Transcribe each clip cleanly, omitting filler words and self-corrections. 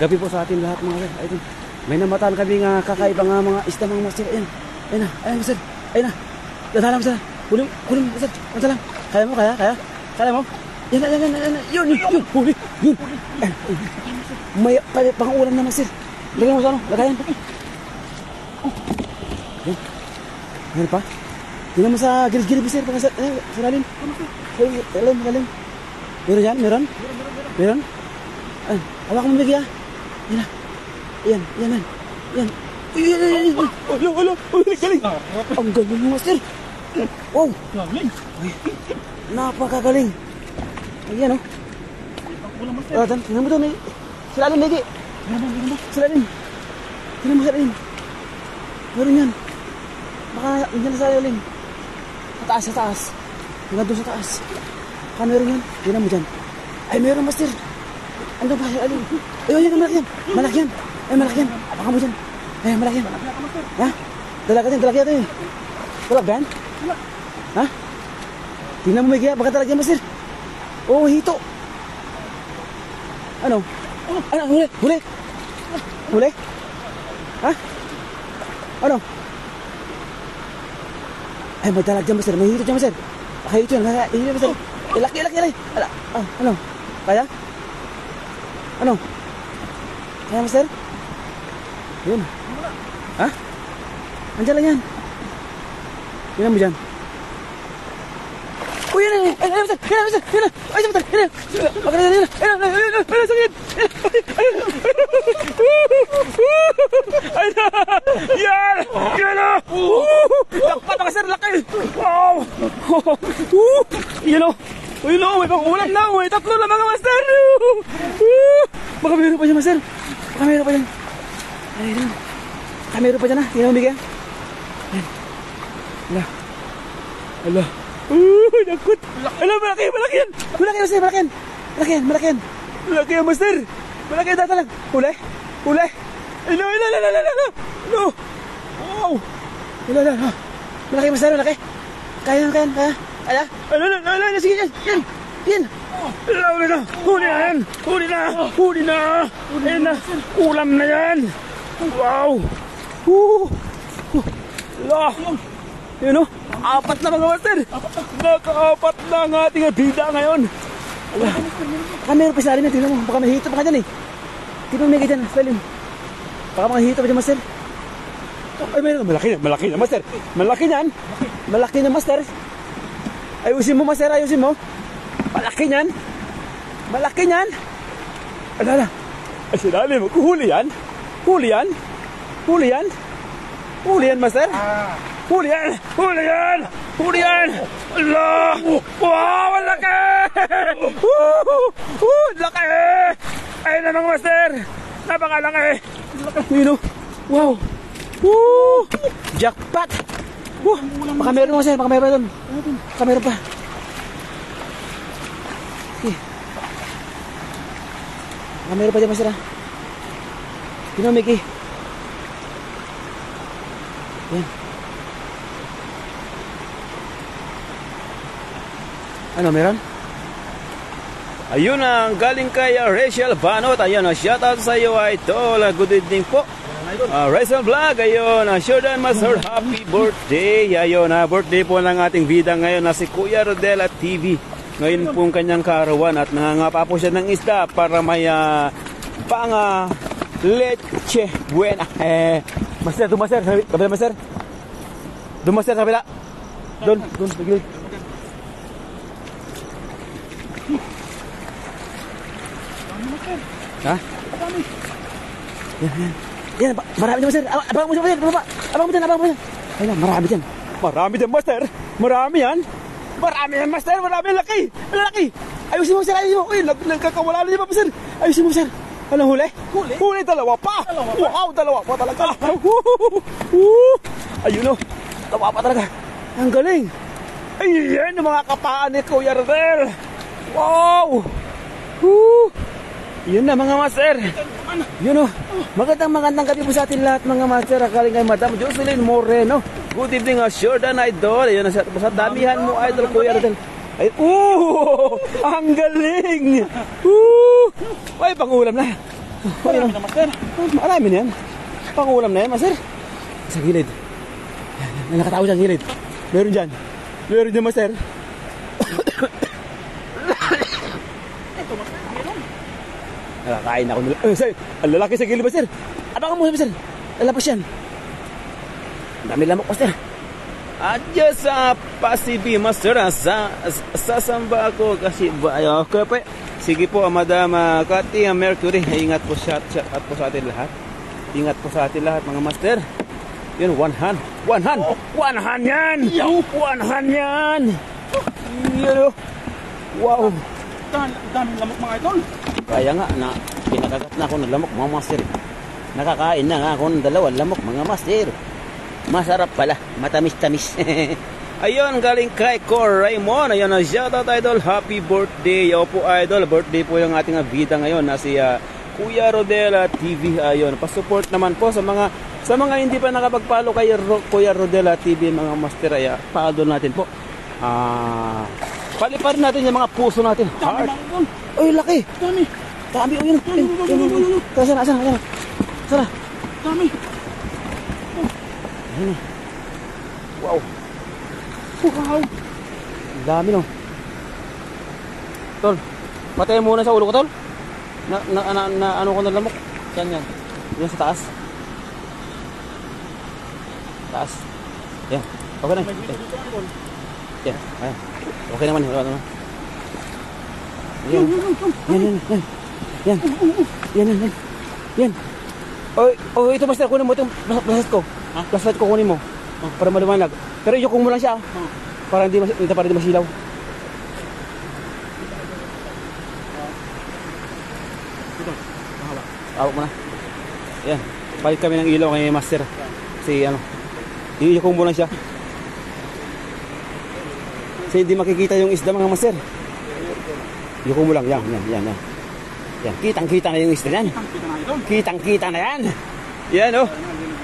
gabi po sa atin lahat mga sir. Ayun. May namataan kami nga kakaibang mga isda mga master. Ayun. Ayun na. Ayun master. Ayun na. Dadalang master. Kulim master. Dadalang. Kaya mo? Kaya mo? Yan. Yun. Huli. Yun. May pang-ulam na master. Lagyan mo sa ano? Lagayan. Yan. Meron pa? Tingnan mo sa gilid-gilid master. Sa lalim. Lalim. Meron yan? Meron? Ay, hawak mo bigya. Yan. Yan. Alo. Galing. Ang galing mo, master. Wow. Napakagaling. Ayan, oh. Tingnan mo doon, eh. Silalim, Legi. Silalim. Tingnan mo silalim. Meron yan. Baka, yan sa silalim. Sa taas. Hanggang doon sa taas. Baka meron yan. Tingnan mo dyan. Ay, meron, master. Ano ba? Ayun, malaki yan. Baka mo dyan. Ay, malaki yan. Ha? Dalag natin. Dalag ba yan? Ha? Tingnan mo may kaya. Baka dalag yan, master. Oo, hito. Ano? Huli? Ha? Ano? Ay, may dalag dyan, master. May hito dyan, master. Baka hito yan. Hito, master. Laki. Ano? Kaya? Ano? Kaya, master? Yun. Ha? Andiyan lang yan. Tingnan mo dyan. Uy, yan. Ay, master. Ay, master. Ay, sakit. Yan. Lakpat na, master. Laki. Wow. Yan o. Uy, no, may pang-ulam na. May 3 na mga master. Baka meron pa dyan, master. Baka meron pa dyan. Ayun. Baka meron pa dyan, ha. Tingnan mo, Miguel. Ayan. Ala. Nakut. Ala, malaki yan. Malaki, master, malaki yan. Malaki yan, master. Malaki yan, datalang. Huli. Ilo. Wow. Ilo. Malaki, master, malaki. Kaya. Ala, sige, yan. Huli na. Ayan na. Ulam na yan. Wow. Allah. Yun o. 4 na mga master. Naka-4 na ang ating bida ngayon. Baka meron pa sa alim yan. Tingnan mo. Baka may hito pa ka dyan eh. Tingnan mo may dyan. Salim. Baka mga hito pa dyan, master. Ay, meron. Malaki na, master. Malaki na, master. Ayusin mo, master. Malaki niyan. Ala. Ay, sinalim. Huli yan, master. Huli yan. Allah. Wow, ang laki. Laki. Ayun na mga master. Napakalaki. Yun o. Wow. Jackpot. Baka meron, master. Baka meron pa. Baka meron pa dyan, master. Tingnan, Mickey. Yan. Ano, meron? Ayun ang galing kay Rachel Banot. Ayun, shoutout sa iyo, idol. Good evening po. Rachel Vlog. Ayun, Jordan Master, happy birthday. Ayun, birthday po ng ating bida ngayon na si Kuya Rodela TV. Ngayon po kanyang karawan at nangangapa po siya ng isda para may pang leche buena. Master, dumaster. Kabila, master. Dumaster sa kabila. Doon, pagilid. Ha? Yan, marami dyan, master. Abang mo dyan, master. Abang mo dyan. Ayun, marami dyan. Marami dyan, master. Marami yan, master. Marami, laki. Ayusin mo, master. Uy, nagkakawala na dyan pa, master. Ayusin mo, master. Anong huli? Huli, dalawa pa. Wow, dalawa pa talaga. Ayun o. Dalawa pa talaga. Ang galing. Ayan, mga kapaan ni Kuya Rodel. Wow. Yun na mga master. Yun o. Magandang gabi po sa atin lahat mga master. Akaling kay Madam Jocelyn Moreno. Good evening, Jordan Idol. Yun na sa damihan mo, Idol Kuya Rodel. Ay, ang galing. Ay, pangulam na. Marami na, master. Marami na yan. Pangulam na yan, master. Sa gilid. May nakatao dyan, gilid. Meron dyan. Meron dyan, master. Ito, master. Meron. Nakakain ako nila. Sir, ang lalaki sa gilid, master. Abangan mo, master. Lalabas yan. Ang dami lamok, master. Adya sa Pasibi, master. Sasamba ako kasi okay pa. Sige po, Madam Cathy Mercury. Ingat po siya at po sa atin lahat. Ingat po sa atin lahat, mga master. Yun, one hand. One hand. One hand yan. One hand yan. Yun, wow. Daming lamok mga idol. Kaya nga, pinakagat na ako ng lamok, mga master. Nakakain na nga ako ng dalawang lamok, mga master. Masarap pala, matamis-tamis. Ayun, galing kay Cor Raymond. Ayun, shoutout idol. Happy birthday. Yo po idol. Birthday po yung ating bida ngayon na si Kuya Rodela TV. Ayun, pasupport naman po sa mga hindi pa nakapag-follow kay Kuya Rodela TV, mga master. Ay, follow natin po. Paliparin natin yung mga puso natin. Dami Heart. mga idol. Ay, laki. Dami. Dami, o yun. Sana. Dami. Wow. Wow. Dami, no. Tol, patayin muna sa ulo ko, tol. Ano ko na lamok. Yan. Yan sa taas. Taas. Yan. Okay na. Yan. Ayan. Okay naman. Wala naman. Yan. Oh, ito master, kunin mo itong flashlight ko. Flashlight ko kunin mo. Para maliwanag. Pero iyukong mo lang siya. Para hindi masilaw. Ito. Mahaba. Awak mo na. Yan. Balik kami ng ilaw kay master. Kasi iyukong mo lang siya. Kasi hindi makikita yung isda, mga master. Iyukong mo lang. Yan. Yan. Kitang-kita na yung isda yan. Kitang-kita na yan. Yan,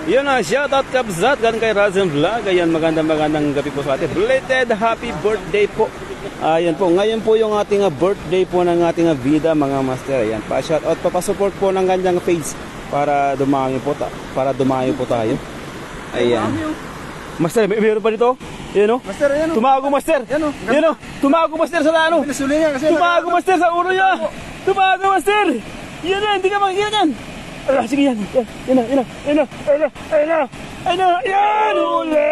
Yun, shoutout Kabzat. Galing kay Razen Vlog. Ayan, magandang gabi po sa atin. Belated happy birthday po. Ayan po. Ngayon po yung ating birthday po ng ating vida, mga master. Ayan. Pa-shoutout, papasupport po ng kanyang page para dumami po tayo. Ayan. Master, meron pa dito? Yan, Master, ayan. Tumago, master. Yan, Tumago, master, sa ano? Pinasuli niya kasi. Tumago, master, sa ulo niya. Tumago, master. Yan na, hindi ka makikita yan. Sige yan. Yan, uli.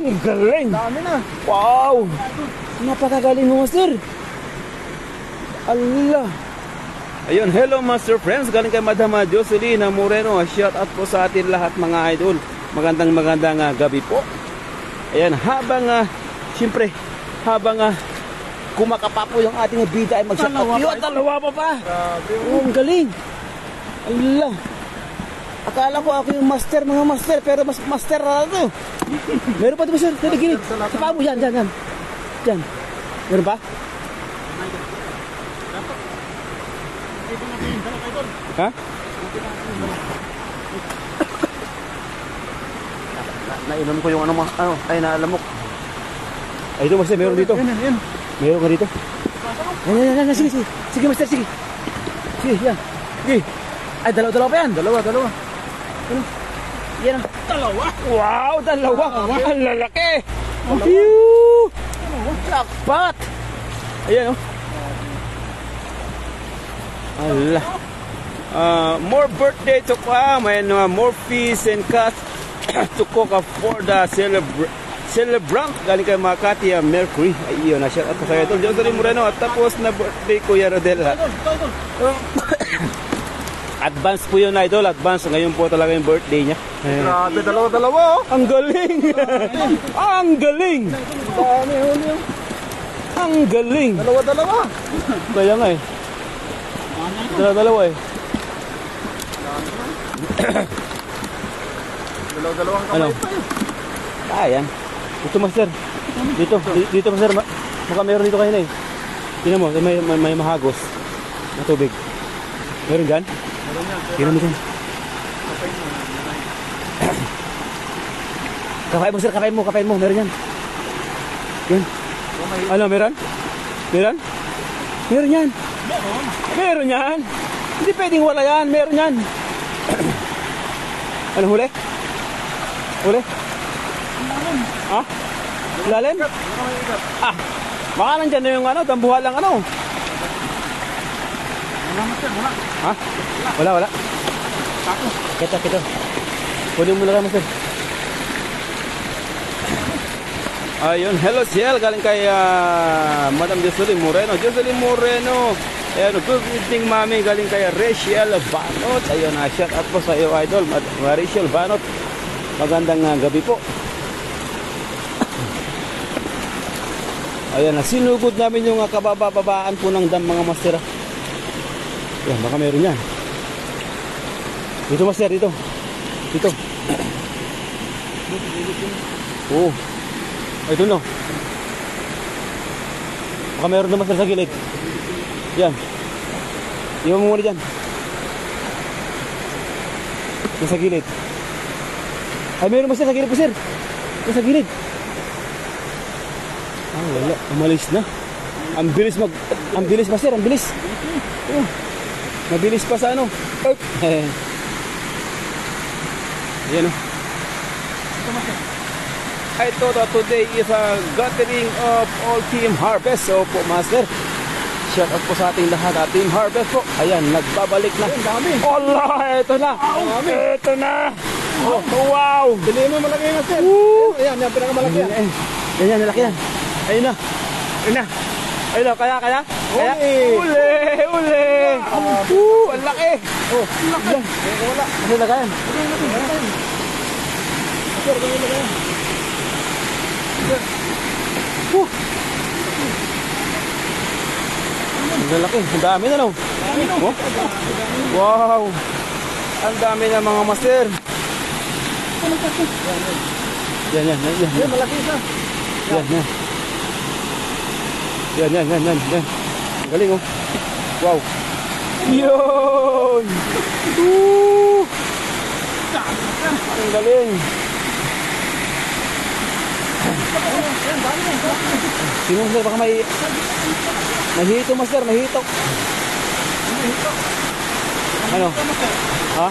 Ang galing. Dami na. Wow. Napakagaling mo, master. Allah. Ayun, hello master friends. Galing kay Madam Jocelyn Moreno. Shout out po sa atin lahat, mga idol. Magandang gabi po. Ayan, habang kumakapa po yung ating bida ay mag-shout out. Yun, dalawa pa. Grabe. Oh, ang galing. Allah. Akala ko ako yung master, mga master, pero mas master na ito. Meron pa ito, master. Dito, gilid. Sa paa mo, yan. Yan. Meron pa? Ha? Nainom ko yung naalamok. Ay, ito, master, meron dito. Yan. Meron ka dito. Yan. Sige, master, sige. Yan. Sige. Ay, dalawa pa yan. Dalawa. Yan. Dalawa. Wow, dalawa. Ang lalaki. Phew! Jackpot! Ayan, Allah. More birthday to come and more feast and cuts to cook for the celebrant. Galing kay Makati Mercury. Ayun, na-share at sa ito. Jocelyn Moreno at tapos na birthday Kuya Rodela. Advance po yun, idol. Advance. Ngayon po talaga yung birthday niya. Grabe, dalawa. Ang galing! Ang galing! Dami, huli. Ang galing! Dalawa. Kaya nga eh. Dalawa eh. Dalawang Ano? kamay pa yun. Ayan. Ito, master. Dito, master. Baka meron dito kanina eh. Tingnan mo, may mahagos na tubig. Meron dyan? Tingnan mo dyan. Kapain mo, sir. Kapain mo. Meron yan. Yan. Ano, meron? Meron yan. Hindi pwedeng wala yan. Meron yan. Ano huli? Huli? Ha? Lalim? Ah, baka nandyan na yung ano, tambuhan lang ano. Ha? Wala. Kita. Kunin mo na lang, Master. Ayun, hello Ciel, galing kay Madam Jocelyn Moreno. Ayan, good evening mami, galing kay Rachel Banot. Ayun, shout out po sa iyo idol, Rachel Banot. Magandang gabi po. Ayan, sinugod namin yung kabababaan po ng dam mga master. Ayan, baka meron yan. Dito master, dito. Oo. Ay, doon no. Baka meron na master sa gilid. Yan. Iwan mo muna dyan. Yan sa gilid. Ay, meron master sa gilid po sir. Yan sa gilid. Ah, wala. Umalis na. Ang bilis master, ang bilis. Mabilis pa sa ano. Yan o. Ito today is a gathering of all Team Harvest. So po master, shout out po sa ating lahat, Team Harvest po. Ayan, nagbabalik na. Allah, ito na. Ito na. Oh, wow. Bili mo malaki master. Ayan, yan pinakamalaki yan. Yan, malaki yan. Ayun na. Kaya. Uli. Ang laki. Oh, yan. Wala. Kasi lagayan. Sir, ganyan yan. Ang laki, ang dami na no. Oh. Wow. Ang dami na mga master. Yan. Yan, malaki isa. Yan. Ang galing oh. Wow. Yun. Ang galing. Sino master, baka may hito master, may hito. Ano? Ha?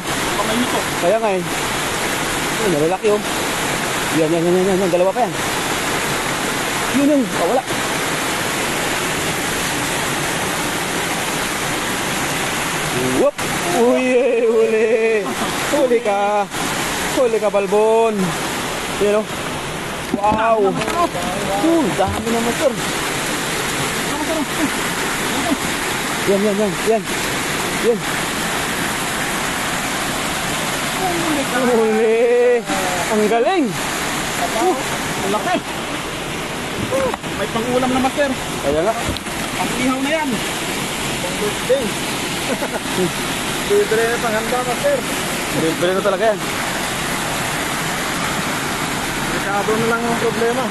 Kaya nga eh. Ay, nalalaki oh. Yan, dalawa pa yan. Yun, wala. Whoop! Huli ka balbon. Yan oh. Wow! Dami naman sir. Yan. Huli! Ang galing! Ang laki. May pang-ulam na master. Kaya nga. Pang-ihaw na yan. Pang-birthday. Libre na panghanda master. Libre na talaga yan. Merkado na lang ang problema.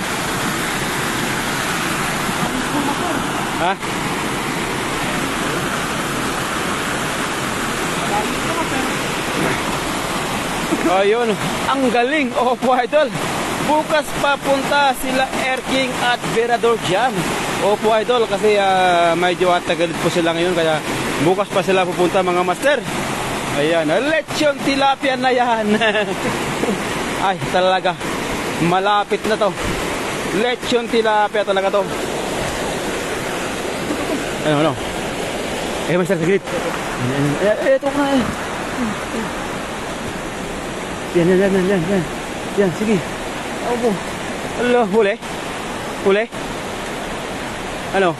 Ha? Ayun, ang galing. Opo idol. Bukas papunta sila Erking at Verador dyan. Opo idol, kasi medyo atagalid po sila ngayon, kaya bukas pa sila pupunta mga master. Ayan, lechon tilapia na yan. Ay, talaga malapit na to. Lechon tilapia talaga to. Ano? Master, saglit. Ito na eh. Yan, sige. Opo. Ala, huli. Ano?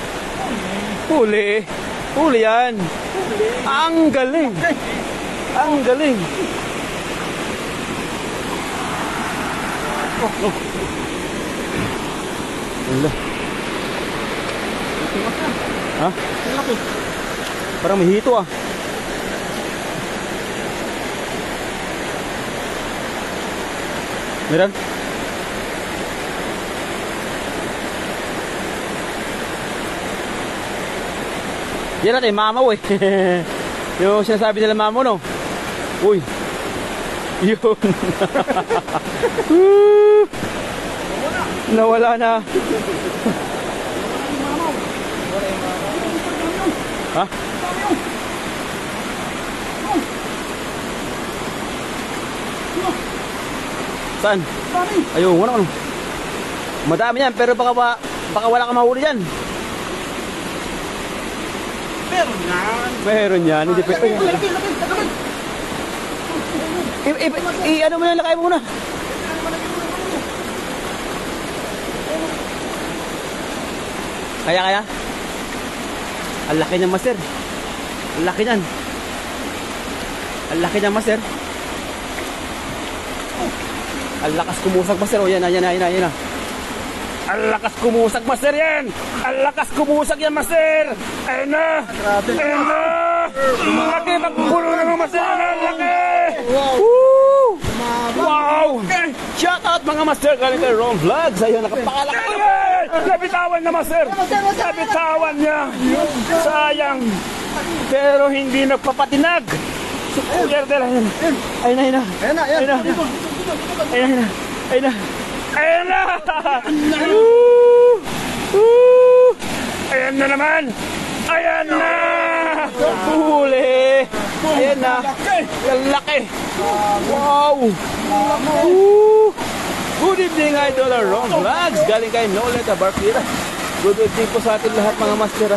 Huli yan. Ang galing. Oh. Ala. Ha? Parang may hito ah. Meron? Yan natin, mamaw eh. Yung sinasabi nila mamaw no. Uy. Yun. Nawala na. Ha? Saan? Dami. Ayun, ano. Madami yan, pero baka wala kang mahuli dyan. Meron yan. Meron yan, hindi pwede. Laki. Ano mo na, lakay mo muna. Kaya? Ang laki niyan, master. Ang laki niyan. Ang laki niyan, master. Ang lakas kumusag, master. O, yan na. Ang lakas kumusag, master, yan. Ang lakas kumusag yan, master. Ayun na. Ang laki, magpulo na ng master. Ang laki. Woo! Wow! Shout out mga master, galing kay Ron Vlogs. Ayun, nakapakalaki. Nabitawan na, master. Nabitawan niya. Sayang. Pero hindi nagpapatinag. Kuya Rodel, ayun na. Ayan na naman. Ayan na. Huli. Ayan na. Lalaki. Wow. Good evening, Idol Ron Vlogs. Galing kay Nolet Barquera. Good evening po sa atin lahat mga master.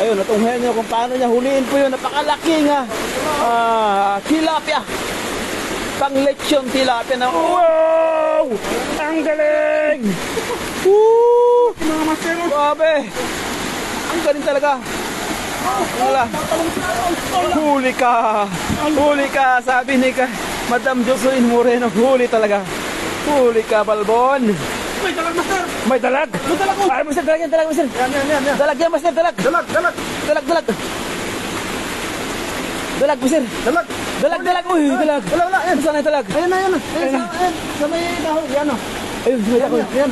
Ayun, natunghayan nyo kung paano niya huliin po yun. Napakalaking tilapia. Pang lechon tilapia na. Wow! Ang galing! Woo! Mga master. Grabe! Ang galing talaga. Wala. Huli ka. Sabi ni Madam Jocelyn Moreno. Huli talaga. Huli ka, Balbon. May dalag, master. May dalag? May dalag ko. Ay, master, dalag yan, master. Yan. Dalag yan, master, dalag. Dalag. Dalag. Dalag, master. Dalag. Uy, dalag. Wala. Yan. Saan ay dalag? Ayan. Ayan. Sa may dahon. Yan o. Ayun, may ako. Yan.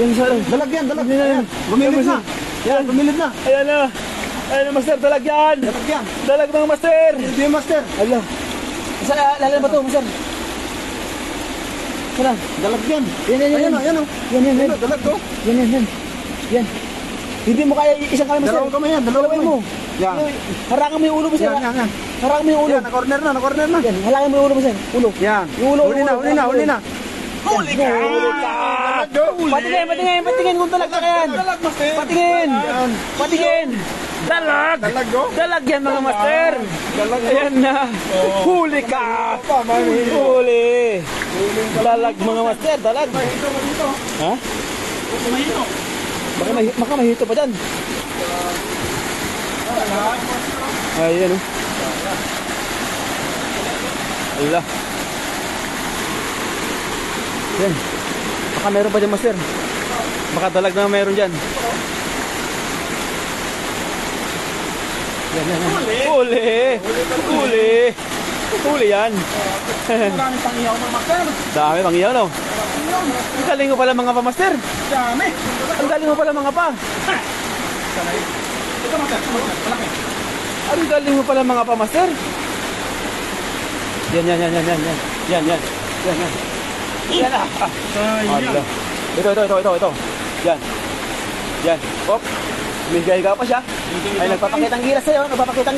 Yung saan? Dalag yan. Yan. Bumilid na. Yan. Bumilid na. Ayan na. Ayun, master, dalag yan. Dalag yan. Dalag mga master. Hindi yung master. Ala. Saan, lalim ba ito, master? Saan? Dalag yan. Yan. Ayan o. Yan. Dalag to. Yan. Hindi mo kaya isang kamay, master. Dalawang kamay yan. Dalawang Dalawin mo. Yan. Harangan mo yung ulo, master. Yan. Harangan mo yung ulo. Yan. Na-corner na. Yan. Harangan mo yung ulo, master. Ulo. Yan. Yung ulo. Huli na. Huli ka! Patingin kung dalag ka yan. Dalag, master. Patingin. Dalag. Dalag yan mga master. Ayan na. Huli ka. Huli. Dalag mga master. Dalag. Ha? Baka mahito pa dyan. Ayan o. Ala. Yan. Baka meron pa dyan, master. Baka dalag na meron dyan. Yan. Huli yan. Maraming pangihaw mga master. Dami pang iyaw, no? Ang galing mo pala mga pa, master. Dami. Ang galing mo pala mga pa. Ito master. Malaki. Ang galing mo pala mga pa, master. Yan. Yan na. Ala. Ito. Yan. Hop. May ka pa siya. Ay, nagpapakitang gilas sa'yo. Nagpapakitang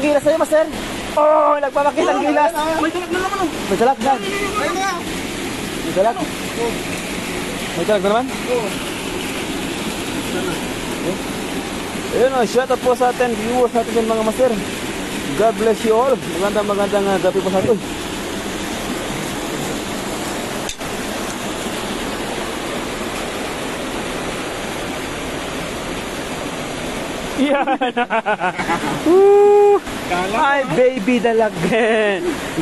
gilas sa'yo, master. Oh, nagpapakitang gilas. May dalag na naman o. May dalag yan. Ayun na. May dalag. May dalag na naman? Oo. Ayun o, shout out po sa atin, viewers natin yung mga master. God bless you all. Magandang gabi po sa atin. Yan. Ay, baby dalag.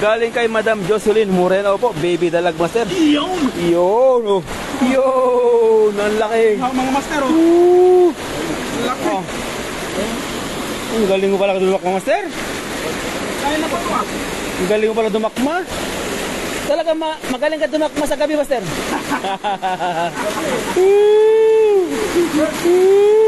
Galing kay Madam Jocelyn Moreno po. Baby dalag, master. Yun. Ang laki. Mga master o. Laki. Ang galing mo pala dumakma, master. Kaya na pa ito ah. Ang galing mo pala dumakma. Talaga magaling ka dumakma sa gabi, master.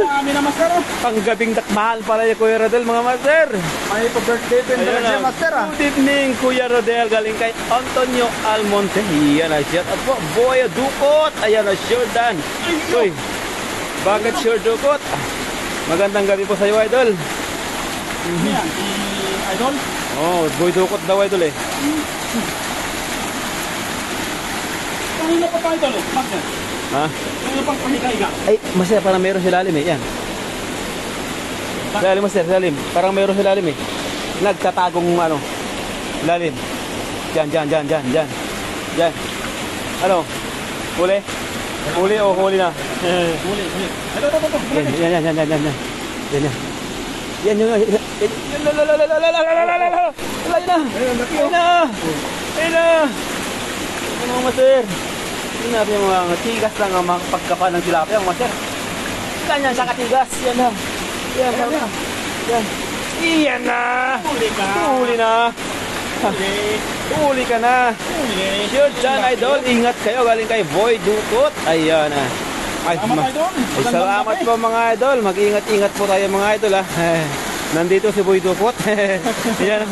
Dami na master o. Panggabing dakmahal pala yung Kuya Rodel, mga master. May pa-birthday din Ayan talaga siya na. master ah. Good evening, Kuya Rodel. Galing kay Antonio Almonte. Yan na, shout out po. Boya Dukot. Ayan na, sure done. Uy, bakit sure Dukot? Magandang gabi po sa iyo, Idol. Yan, Idol. Oh, Boy Dukot daw, Idol eh. Kanina pa tayo doon, master. Ha? Kanina pang pahiga-higa. Ay, master, parang meron sa ilalim eh. Yan. Sa ilalim, master, sa ilalim. Parang meron sa ilalim eh. Nagtatagong ano, ilalim. Diyan. Diyan. Ano? Huli? Huli o huli na? Huli. Ito. Yan. Yan yung... Ayun na! Ano mga master? Tingnan yung mga tigas lang ang mga pagkapa ng tilapia, mga master. Ganyan sa katigas. Yan na. Yan. Iyan na! Huli na! Huli ka na! Sure dyan, idol. Ingat kayo. Galing kay Boy Dukot. Ayan na. Ay, salamat po mga idol. Mag-ingat-ingat po tayo mga idol ha. Nandito si Boy Dukot. Yan.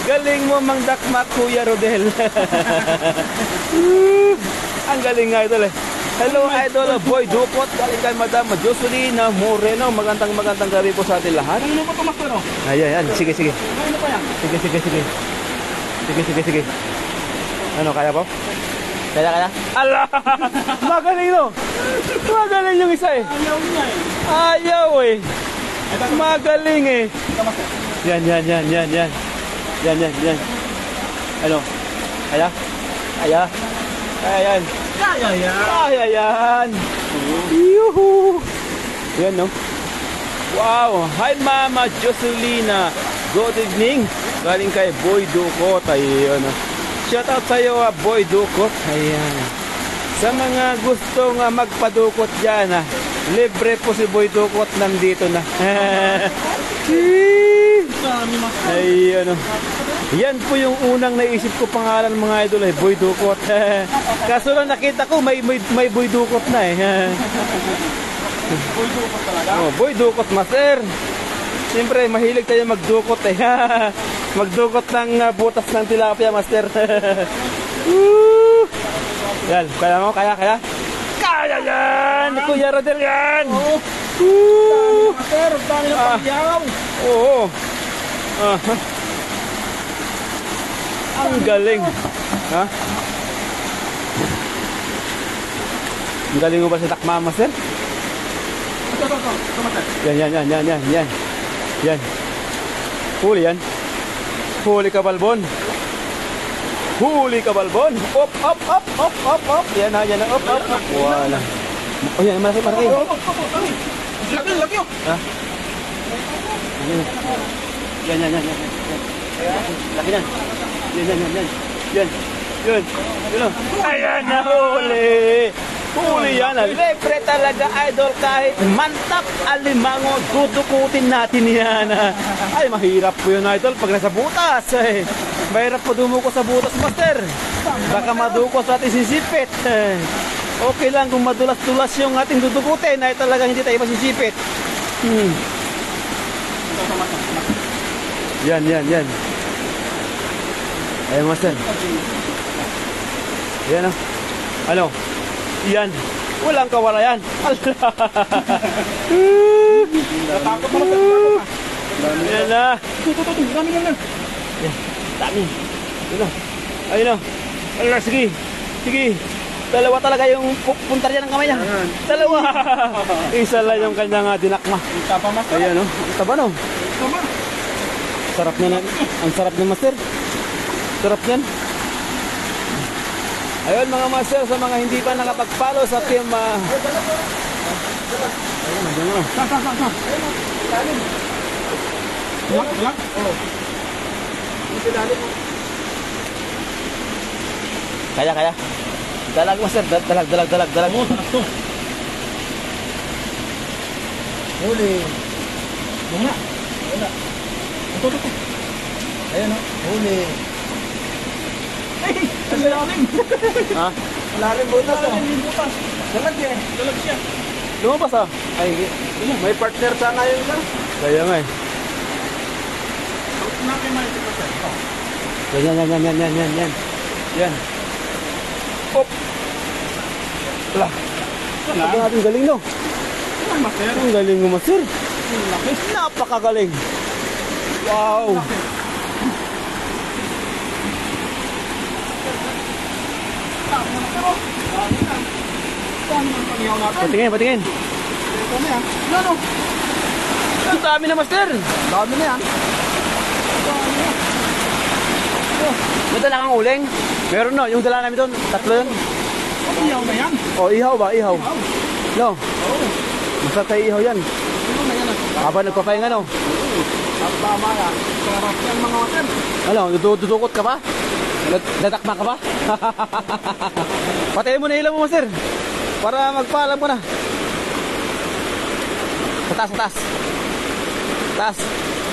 Galing mo mangdakmak Kuya Rodel. Ang galing nga idol eh. Hello idol, Boy Dukot. Galing kay Madam Jocelyn Moreno. Magandang gabi po sa atin lahat. Kanina pa tumakbo, no? Ayan. Sige. Kanina pa yan. Sige. Ano, kaya po? Kaya? Ala! Magaling no! Magaling yung isa eh. Ayaw niya eh. Ayaw eh. Magaling eh. Ito, master. Yan. Ano? Kaya? Kaya yan. Kaya yan. Yuhu! Yan no? Wow! Hi Mama Jocelina. Good evening. Galing kay Boy Dukot. Ayun. Shout out sa iyo, Boy Dukot. Ayan. Sa mga gustong magpadukot dyan, libre po si Boy Dukot. Nandito na. Ayun. Yan po yung unang naisip ko pangalan mga idol eh, Boy Dukot. Kaso lang nakita ko may Boy Dukot na eh. Boy Dukot talaga. Oh, Boy Dukot, master. Siyempre, mahilig tayo magdukot eh. Magdukot ng butas ng tilapia, master. Yan, kaya mo? Kaya? Kaya yan! Kuya Rodel yan! Master, dami ng pagyaw. Oo. Ang galing. Ha? Ang galing mo ba sa takma, master? Ito, master. Yan. Huli yan. Huli ka, balbon. Op. Yan na. Op. Wala. Oh, yan. Malaki. Laki. Ha? Yan. Laki na. Yan. Ayan na, huli yan. Libre talaga, idol. Kahit mantap alimango, dudukutin natin yan. Ay, mahirap po yun, idol, pag nasa butas. Mahirap po dumuko sa butas, master. Baka madukos natin sisipit. Okay lang kung madulas-dulas yung ating dudukutin, ay talagang hindi tayo masisipit. Yan. Ayan, master. Yan, ano? Yan. Walang kawalayan. Natakot mo, master. Yan na. Dami. Dami. Ayun na. Ala, sige. Dalawa talaga yung punta riyan ng kamay niya. Dalawa. Isa lang yung kanyang dinakma. Tapa, master. Ayan, no? Taba, no? Tama. Sarap na. Ang sarap ng master. Sarap yan. Ayun mga master, sa mga hindi pa nakapag-follow sa team ayun, nandiyan na. Lak. Kaya. Dalag master, dalag. Oo, sarap to. Huli. Bunga. Wala. Ito. Ayan o, huli. Ang lalim. Ha? Lalim butas o. Dalag siya. Lumabas ah. Ay, may partner sana yun ka. Kaya nga eh. Nakin man ito master. Yan. Op. Wala. Sabi natin galing no. Ang master. Ang galing mo master. Laki. Napakagaling. Wow. Paano ang pangyaw natin? Patingin, patingin. Ito na yan. Ano? Ang dami na, master. Dami na yan. May dala kang uling? Meron no, yung dala namin doon. Tatlo yun. Pangyaw na yan. O, ihaw ba? Ihaw. No. Oo. Masarap tayo ihaw yan. Ano na yan? Habang nagpapahinga, no? At tama yan. Sarap yan mga master. Ano, dudukot ka pa? Dadakma ka pa? Patayin mo na ilaw mo, master. Para magpaalam ko na. Sa taas, sa taas. Taas.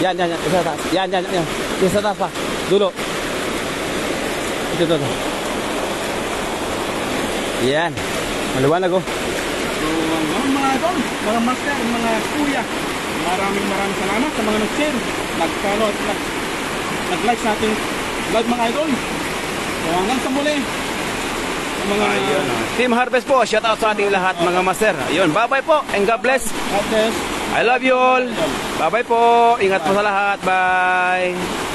Yan, yan, yan. Sa taas. Yan, yan, yan. Yan sa taas pa. Dulo. Ito. Yan. Maliwanag oh. So, mga idol, mga master, mga kuya, maraming salamat sa mga nag-share, nag-follow at nag-like sa ating vlog mga idol. So hanggang sa muli. Mga Team Harvest po, shout out sa ating lahat mga master. Ayun, bye-bye po and God bless. God bless. I love you all. Bye-bye po. Ingat po sa lahat. Bye.